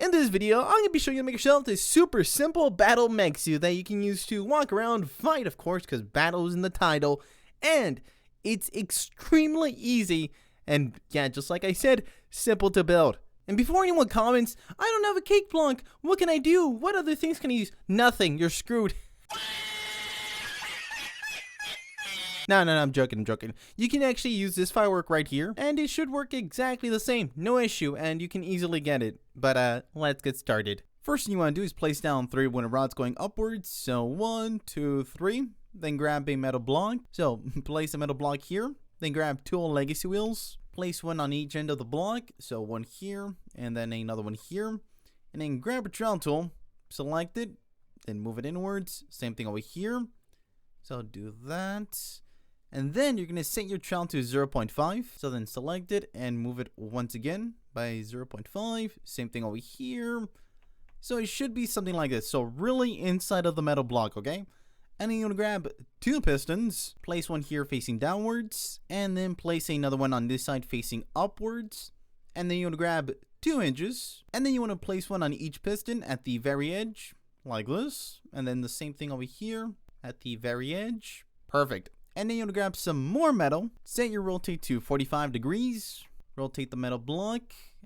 In this video, I'm going to be showing you how to make yourself this super simple Battle Mech Suit that you can use to walk around, fight of course, because battle is in the title, and it's extremely easy, and yeah, just like I said, simple to build. And before anyone comments, I don't have a cake block, what can I do? What other things can I use? Nothing, you're screwed. No, I'm joking. You can actually use this firework right here, and it should work exactly the same. No issue, and you can easily get it. But, let's get started. First thing you want to do is place down 3 wooden rods going upwards. So, 1, 2, 3. Then grab a metal block. So, place a metal block here. Then grab 2 legacy wheels. Place one on each end of the block. So, one here, and then another one here. And then grab a trowel tool. Select it. Then move it inwards. Same thing over here. So, do that. And then you're going to set your trowel to 0.5. So then select it and move it once again by 0.5. Same thing over here. So it should be something like this. So really inside of the metal block, okay? And then you're going to grab 2 pistons. Place one here facing downwards. And then place another one on this side facing upwards. And then you're going to grab 2 hinges. And then you want to place one on each piston at the very edge. Like this. And then the same thing over here at the very edge. Perfect. And then you're going to grab some more metal, set your rotate to 45 degrees, rotate the metal block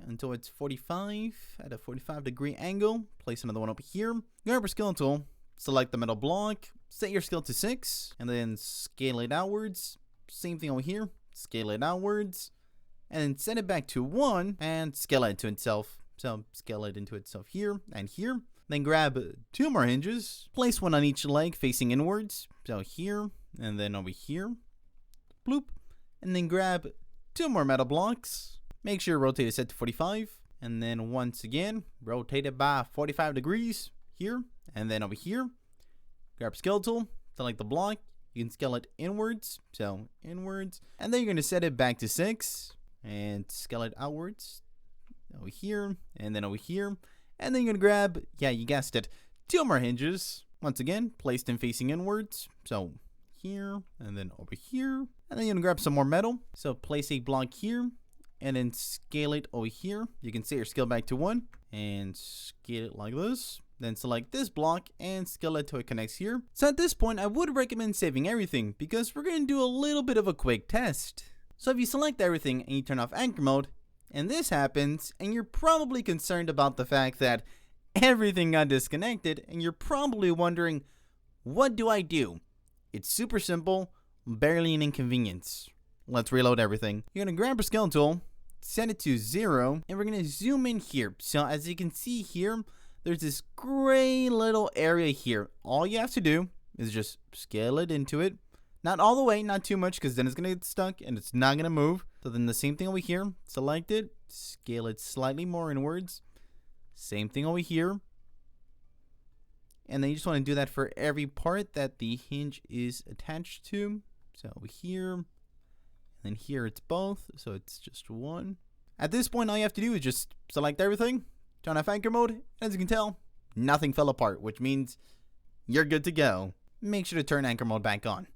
until it's 45 at a 45-degree angle, place another one over here, grab your scale tool, select the metal block, set your scale to 6, and then scale it outwards, same thing over here, scale it outwards, and then set it back to 1, and scale it into itself, so scale it into itself here, and here. Then grab 2 more hinges, place one on each leg facing inwards, so here, and then over here, bloop, and then grab 2 more metal blocks, make sure your rotate is set to 45, and then once again, rotate it by 45 degrees, here, and then over here, grab scale tool, select the block, you can scale it inwards, so inwards, and then you're going to set it back to 6, and scale it outwards, over here, and then over here, and then you're going to grab, yeah, you guessed it, 2 more hinges, once again, placed them facing inwards, so here, and then over here, and then you're gonna grab some more metal, so place a block here, and then scale it over here. You can set your scale back to 1, and scale it like this, then select this block, and scale it till it connects here. So at this point, I would recommend saving everything, because we're gonna do a little bit of a quick test. So if you select everything, and you turn off anchor mode, and this happens, and you're probably concerned about the fact that everything got disconnected, and you're probably wondering, what do I do? It's super simple, barely an inconvenience. Let's reload everything. You're going to grab your scale tool, set it to 0, and we're going to zoom in here. So as you can see here, there's this gray little area here. All you have to do is just scale it into it. Not all the way, not too much, because then it's going to get stuck and it's not going to move. So then the same thing over here, select it, scale it slightly more inwards. Same thing over here. And then you just want to do that for every part that the hinge is attached to. So over here, and then here it's both, so it's just 1. At this point, all you have to do is just select everything, turn off anchor mode, and as you can tell, nothing fell apart, which means you're good to go. Make sure to turn anchor mode back on.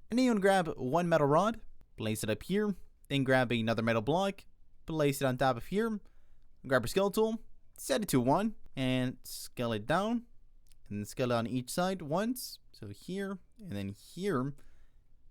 And then you want to grab 1 metal rod, place it up here, then grab another metal block, place it on top of here, grab your scale tool, set it to 1, and scale it down. And then scale it on each side once, so here, and then here,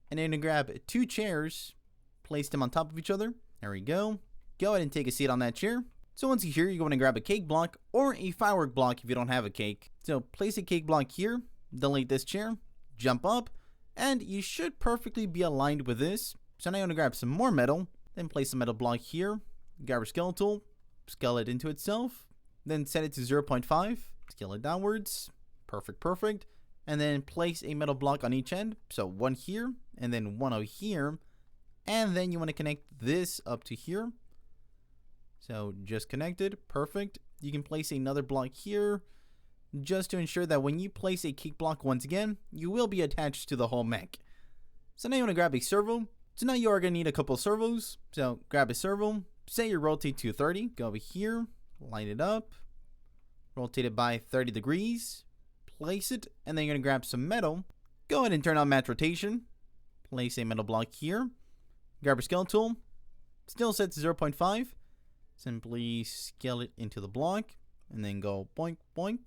and then grab 2 chairs, place them on top of each other, there we go ahead and take a seat on that chair. So once you're here, you're going to grab a cake block, or a firework block if you don't have a cake. So place a cake block here, delete this chair, jump up, and you should perfectly be aligned with this. So now you're going to grab some more metal, then place a metal block here, grab your scale tool, scale it into itself, then set it to 0.5, scale it downwards. Perfect. And then place a metal block on each end. So 1 here, and then 1 over here. And then you want to connect this up to here. So just connected. Perfect. You can place another block here, just to ensure that when you place a cake block once again, you will be attached to the whole mech. So now you want to grab a servo. So now you are going to need a couple of servos. So grab a servo, set your rotate to 30. Go over here, line it up, rotate it by 30 degrees. Place it, and then you're going to grab some metal. Go ahead and turn on match rotation. Place a metal block here. Grab your scale tool. Still set to 0.5. Simply scale it into the block. and then go boink, boink.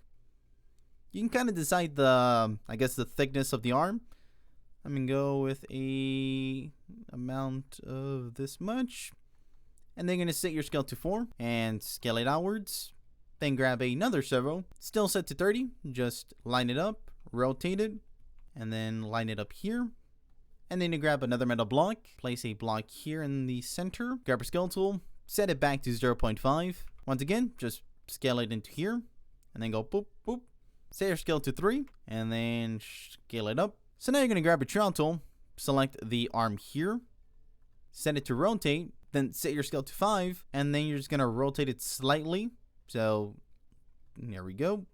You can kind of decide the, I guess, the thickness of the arm. I'm going to go with a amount of this much. And then you're going to set your scale to 4 and scale it outwards. Then grab another servo, still set to 30. Just line it up, rotate it, and then line it up here. And then you grab another metal block, place a block here in the center, grab your scale tool, set it back to 0.5. Once again, just scale it into here, and then go boop, boop. Set your scale to 3, and then scale it up. So now you're going to grab your trowel tool, select the arm here, set it to rotate, then set your scale to 5, and then you're just going to rotate it slightly. So there we go.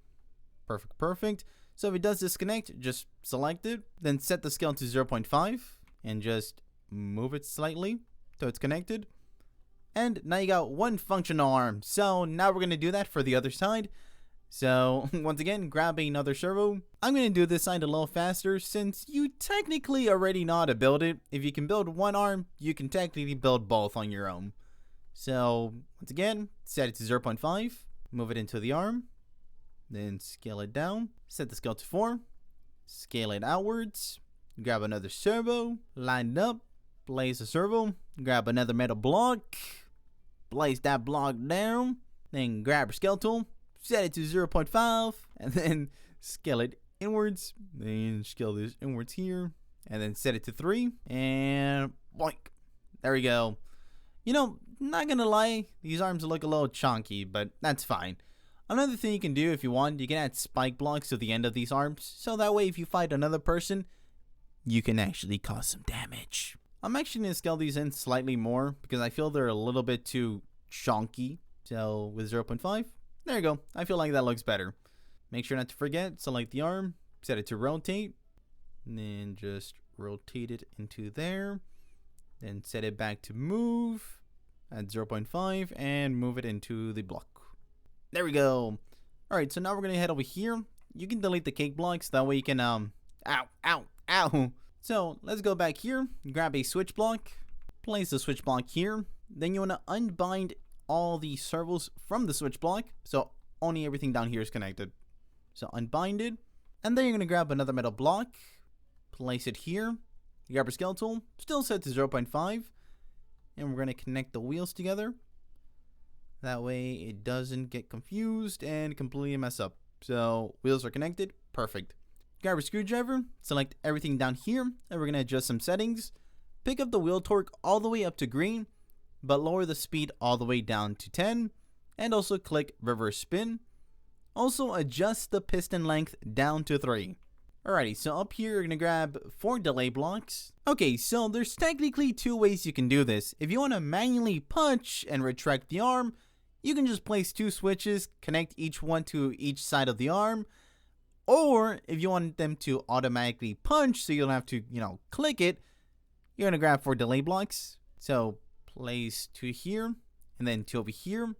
Perfect, perfect. So if it does disconnect, just select it, then set the scale to 0.5 and just move it slightly so it's connected. And now you got one functional arm. So now we're going to do that for the other side. So once again, grab another servo. I'm going to do this side a little faster since you technically already know how to build it. If you can build one arm, you can technically build both on your own. So once again, set it to 0.5, move it into the arm. Then scale it down, set the scale to 4, scale it outwards, grab another servo, line it up, place a servo, grab another metal block, place that block down, then grab your scale tool, set it to 0.5, and then scale it inwards, then scale this inwards here, and then set it to 3, and boink. There we go. You know, not gonna lie, these arms look a little chunky, but that's fine. Another thing you can do if you want, you can add spike blocks to the end of these arms, so that way if you fight another person, you can actually cause some damage. I'm actually going to scale these in slightly more because I feel they're a little bit too chunky. So with 0.5, there you go. I feel like that looks better. Make sure not to forget, select the arm, set it to rotate, and then just rotate it into there. Then set it back to move at 0.5 and move it into the block. There we go. Alright, so now we're going to head over here. You can delete the cake blocks. That way you can, ow, ow, ow. So, let's go back here. Grab a switch block. Place the switch block here. Then you want to unbind all the servos from the switch block. So, only everything down here is connected. So, unbind it. And then you're going to grab another metal block. Place it here. Grab your scale tool. Still set to 0.5. And we're going to connect the wheels together. That way it doesn't get confused and completely mess up. So wheels are connected. Perfect. Grab a screwdriver. Select everything down here. And we're going to adjust some settings. Pick up the wheel torque all the way up to green. But lower the speed all the way down to 10. And also click reverse spin. Also adjust the piston length down to 3. Alrighty, so up here you're going to grab 4 delay blocks. Okay, so there's technically 2 ways you can do this. If you want to manually punch and retract the arm, you can just place 2 switches, connect each one to each side of the arm. Or if you want them to automatically punch so you don't have to, click it, you're going to grab 4 delay blocks. So place 2 here and then 2 over here.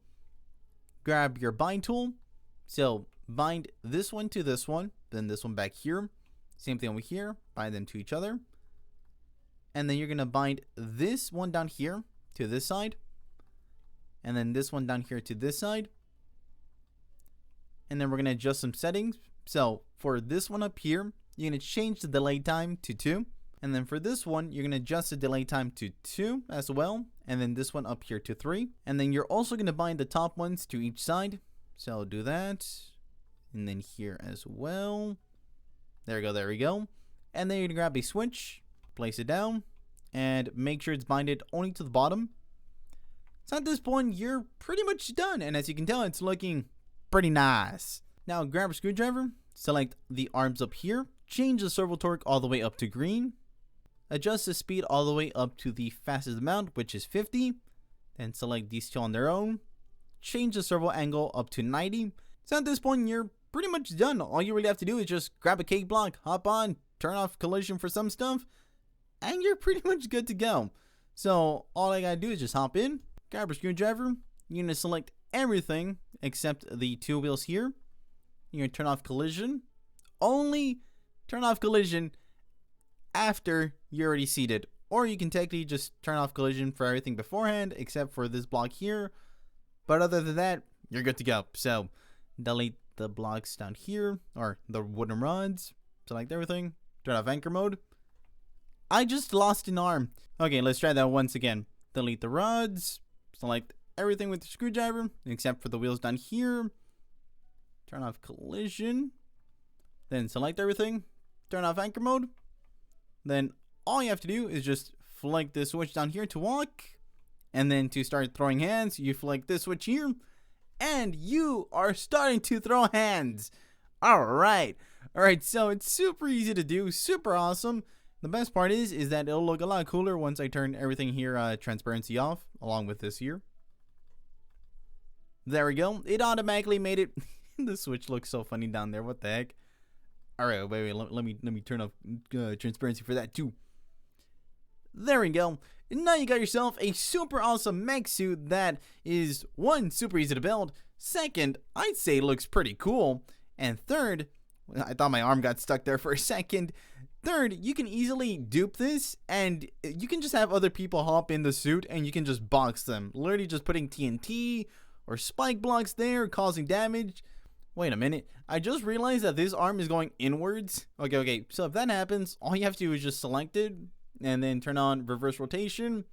Grab your bind tool. So bind this one to this one, then this one back here. Same thing over here, bind them to each other. And then you're going to bind this one down here to this side. And then this one down here to this side. And then we're going to adjust some settings. So for this one up here, you're going to change the delay time to 2. And then for this one, you're going to adjust the delay time to 2 as well. And then this one up here to 3. And then you're also going to bind the top ones to each side. So do that. And then here as well. There we go, there we go. And then you're going to grab a switch, place it down, and make sure it's binded only to the bottom. So at this point, you're pretty much done. And as you can tell, it's looking pretty nice. Now grab a screwdriver, select the arms up here, change the servo torque all the way up to green, adjust the speed all the way up to the fastest amount, which is 50, then select these 2 on their own, change the servo angle up to 90. So at this point, you're pretty much done. All you really have to do is just grab a cake block, hop on, turn off collision for some stuff, and you're pretty much good to go. So all I gotta do is just hop in, grab a screwdriver. You're gonna select everything except the 2 wheels here. You're gonna turn off collision. Only turn off collision after you're already seated. Or you can technically just turn off collision for everything beforehand except for this block here. But other than that, you're good to go. So delete the blocks down here, or the wooden rods. Select everything. Turn off anchor mode. I just lost an arm. Okay, let's try that once again. Delete the rods. Select everything with the screwdriver, except for the wheels down here. Turn off collision. Then select everything. Turn off anchor mode. Then all you have to do is just flick this switch down here to walk. And then to start throwing hands, you flick this switch here. And you are starting to throw hands. Alright, so it's super easy to do, super awesome. The best part is that it'll look a lot cooler once I turn everything here transparency off, along with this here. There we go. It automatically made it. The switch looks so funny down there. What the heck? Alright, wait. Let me turn off transparency for that too. There we go. Now you got yourself a super awesome mech suit that is, one, super easy to build. Second, I'd say it looks pretty cool. And third, I thought my arm got stuck there for a second. Third, you can easily dupe this, and you can just have other people hop in the suit, and you can just box them. Literally just putting TNT or spike blocks there, causing damage. Wait a minute. I just realized that this arm is going inwards. Okay. So if that happens, all you have to do is just select it, and then turn on reverse rotation,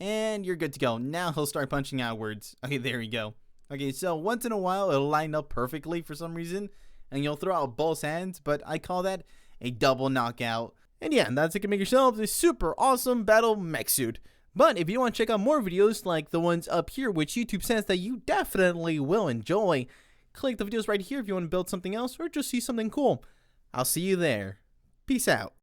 and you're good to go. Now he'll start punching outwards. Okay, there you go. Okay, so once in a while, it'll line up perfectly for some reason, and you'll throw out both hands, but I call that a double knockout. And yeah, that's it. You can make yourself this super awesome Battle Mech Suit. But if you want to check out more videos like the ones up here, which YouTube says that you definitely will enjoy, click the videos right here if you want to build something else or just see something cool. I'll see you there. Peace out.